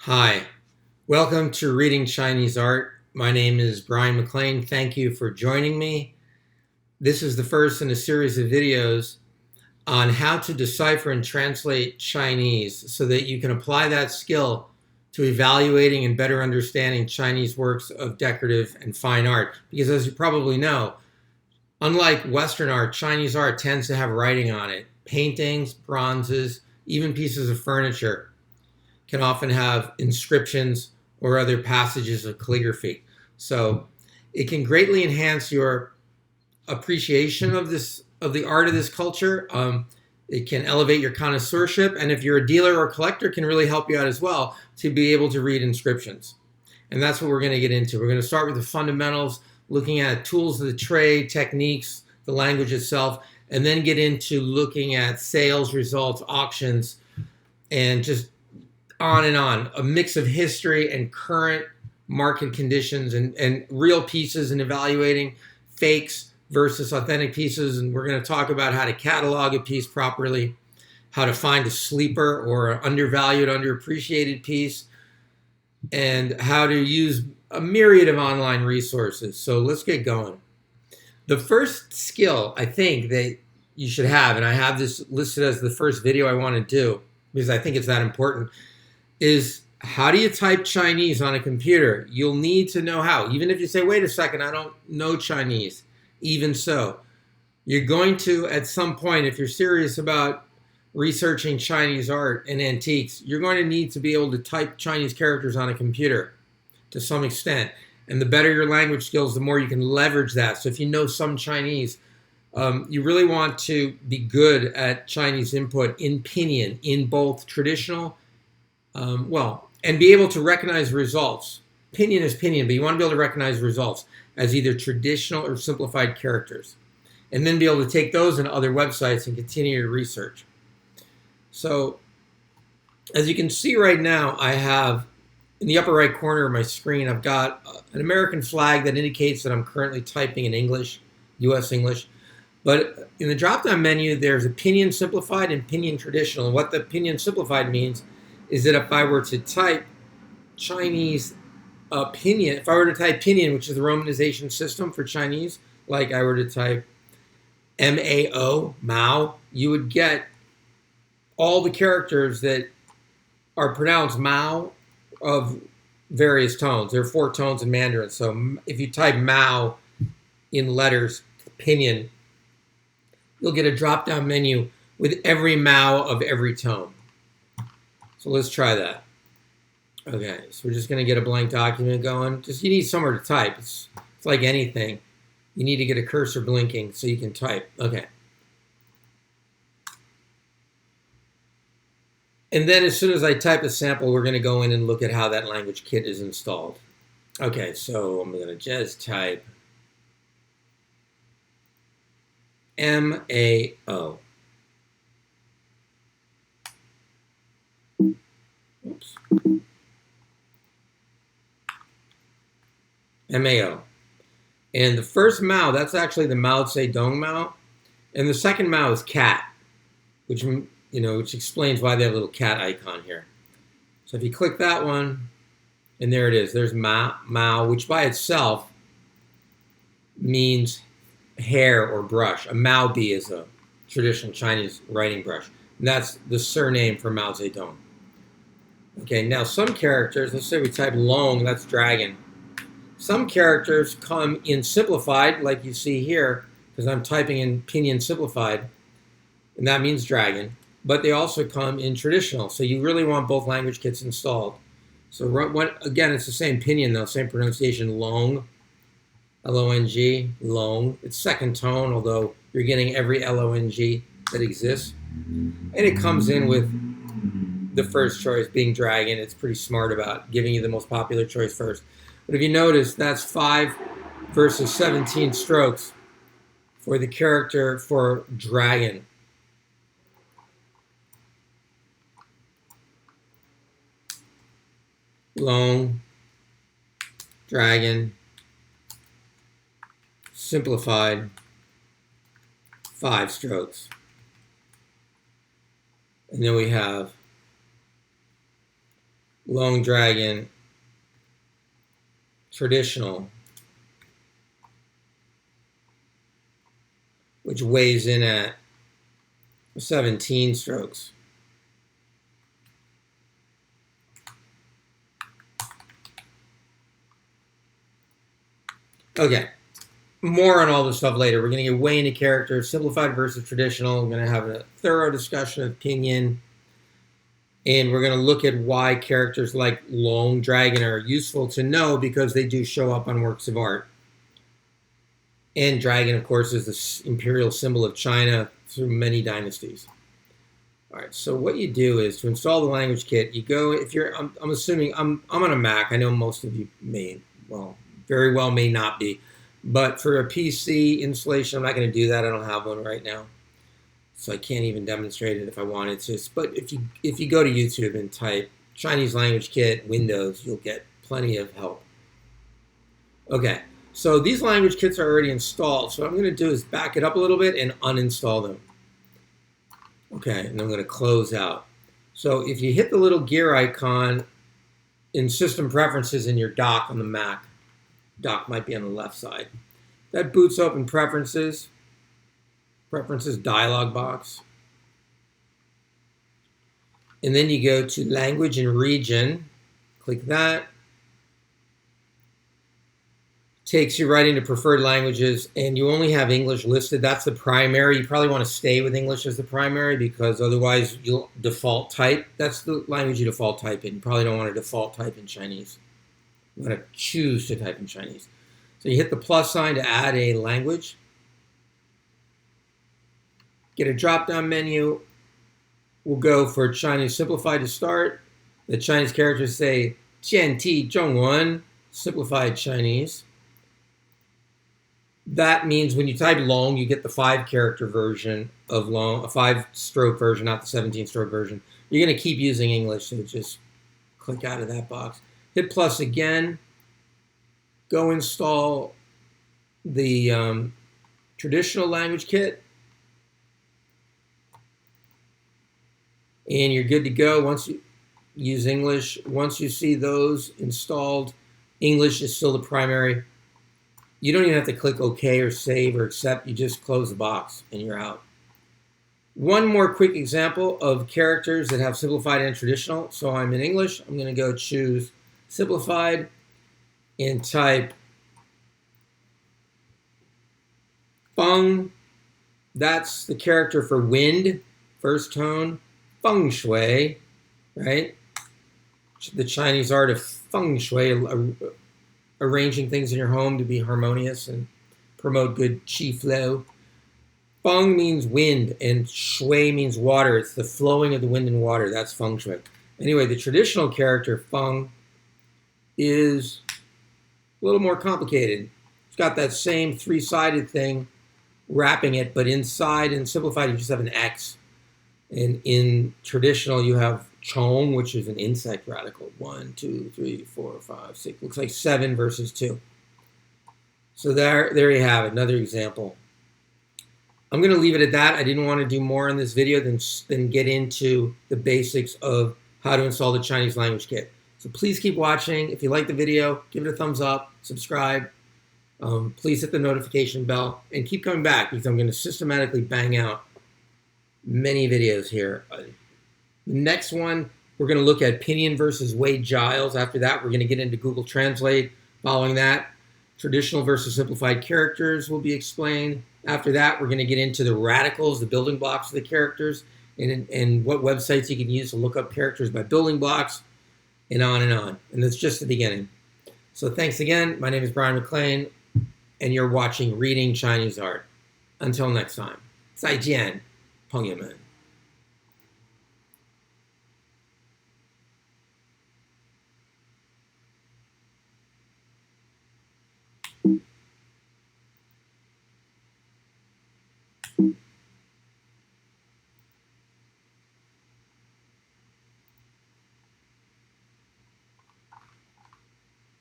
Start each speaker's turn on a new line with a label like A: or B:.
A: Hi, welcome to Reading Chinese Art. My name is Brian McLean. Thank you for joining me. This is the first in a series of videos on how to decipher and translate Chinese so that you can apply that skill to evaluating and better understanding Chinese works of decorative and fine art. Because as you probably know, unlike Western art, Chinese art tends to have writing on it. Paintings, bronzes, even pieces of furniture can often have inscriptions or other passages of calligraphy. So it can greatly enhance your appreciation of the art of this culture. It can elevate your connoisseurship, and if you're a dealer or collector, can really help you out as well to be able to read inscriptions. And that's what we're going to get into. We're going to start with the fundamentals, looking at tools of the trade, techniques, the language itself, and then get into looking at sales results, auctions, and just on and on, a mix of history and current market conditions and real pieces and evaluating fakes versus authentic pieces. And we're going to talk about how to catalog a piece properly, how to find a sleeper or an undervalued, underappreciated piece, and how to use a myriad of online resources. So let's get going. The first skill I think that you should have, and I have this listed as the first video I want to do because I think it's that important, is how do you type Chinese on a computer? You'll need to know how. Even if you say, wait a second, I don't know Chinese. Even so, you're going to, at some point, if you're serious about researching Chinese art and antiques, you're going to need to be able to type Chinese characters on a computer to some extent. And the better your language skills, the more you can leverage that. So if you know some Chinese, you really want to be good at Chinese input in Pinyin, in both traditional and be able to recognize results. Pinyin is Pinyin, but you want to be able to recognize results as either traditional or simplified characters. And then be able to take those into other websites and continue your research. So, as you can see right now, I have, in the upper right corner of my screen, I've got an American flag that indicates that I'm currently typing in English, US English. But in the drop-down menu, there's a Pinyin Simplified and Pinyin Traditional. And what the Pinyin Simplified means is that if I were to type Chinese Pinyin, if I were to type Pinyin, which is the romanization system for Chinese, like I were to type MAO, Mao, you would get all the characters that are pronounced Mao of various tones. There are 4 tones in Mandarin. So if you type Mao in letters, Pinyin, you'll get a drop-down menu with every Mao of every tone. So let's try that. Okay, so we're just going to get a blank document going. Just you need somewhere to type. It's like anything. You need to get a cursor blinking so you can type. Okay. And then as soon as I type a sample, we're going to go in and look at how that language kit is installed. Okay, so I'm going to just type MAO. Oops. MAO. And the first Mao, that's actually the Mao Zedong Mao. And the second Mao is cat, which explains why they have a little cat icon here. So if you click that one, and there it is. There's Mao, which by itself means hair or brush. A Mao Bi is a traditional Chinese writing brush. And that's the surname for Mao Zedong. Okay, now some characters, let's say we type long, that's dragon. Some characters come in simplified, like you see here, because I'm typing in Pinyin Simplified, and that means dragon. But they also come in traditional, so you really want both language kits installed. So again, it's the same Pinyin though, same pronunciation, long, L-O-N-G, long. It's second tone, although you're getting every L-O-N-G that exists. And it comes in with the first choice being dragon. It's pretty smart about giving you the most popular choice first. But if you notice, that's 5 versus 17 strokes for the character for dragon. Long, dragon, simplified, 5 strokes. And then we have Long Dragon, Traditional, which weighs in at 17 strokes. Okay, more on all this stuff later. We're going to get way into characters, simplified versus traditional. We're going to have a thorough discussion of Pinyin. And we're going to look at why characters like Long Dragon are useful to know because they do show up on works of art. And dragon, of course, is the imperial symbol of China through many dynasties. All right, so what you do is to install the language kit, you go, if you're, I'm assuming, I'm on a Mac. I know most of you may, well, very well may not be. But for a PC installation, I'm not going to do that. I don't have one right now. So I can't even demonstrate it if I wanted to. But if you go to YouTube and type Chinese language kit Windows, you'll get plenty of help. Okay, so these language kits are already installed. So what I'm going to do is back it up a little bit and uninstall them. Okay, and I'm going to close out. So if you hit the little gear icon in System Preferences in your dock on the Mac, dock might be on the left side, that boots open Preferences dialog box. And then you go to Language and Region, click that. Takes you right into preferred languages, and you only have English listed. That's the primary. You probably want to stay with English as the primary because otherwise you'll default type. That's the language you default type in. You probably don't want to default type in Chinese. You want to choose to type in Chinese. So you hit the plus sign to add a language. Get a drop-down menu. We'll go for Chinese Simplified to start. The Chinese characters say 简体中文, Simplified Chinese. That means when you type long, you get the 5-character version of long, a 5-stroke version, not the 17-stroke version. You're going to keep using English, so just click out of that box. Hit plus again. Go install the traditional language kit. And you're good to go. Once you use English, once you see those installed, English is still the primary. You don't even have to click OK or save or accept. You just close the box and you're out. One more quick example of characters that have simplified and traditional. So I'm in English. I'm going to go choose simplified and type Feng. That's the character for wind, first tone. Feng Shui, right? The Chinese art of Feng Shui, arranging things in your home to be harmonious and promote good qi flow. Feng means wind and Shui means water. It's the flowing of the wind and water. That's Feng Shui. Anyway, the traditional character Feng is a little more complicated. It's got that same 3-sided thing wrapping it, but inside and simplified you just have an X. And in traditional, you have Chong, which is an insect radical. 1, 2, 3, 4, 5, 6. Looks like 7 versus 2. So there you have it, another example. I'm going to leave it at that. I didn't want to do more in this video than get into the basics of how to install the Chinese language kit. So please keep watching. If you like the video, give it a thumbs up, subscribe. Please hit the notification bell and keep coming back because I'm going to systematically bang out many videos here. The next one, we're going to look at Pinyin versus Wade Giles. After that, we're going to get into Google Translate. Following that, traditional versus simplified characters will be explained. After that, we're going to get into the radicals, the building blocks of the characters, and what websites you can use to look up characters by building blocks, and on and on. And that's just the beginning. So thanks again. My name is Brian McLean, and you're watching Reading Chinese Art. Until next time, 再见，朋友们。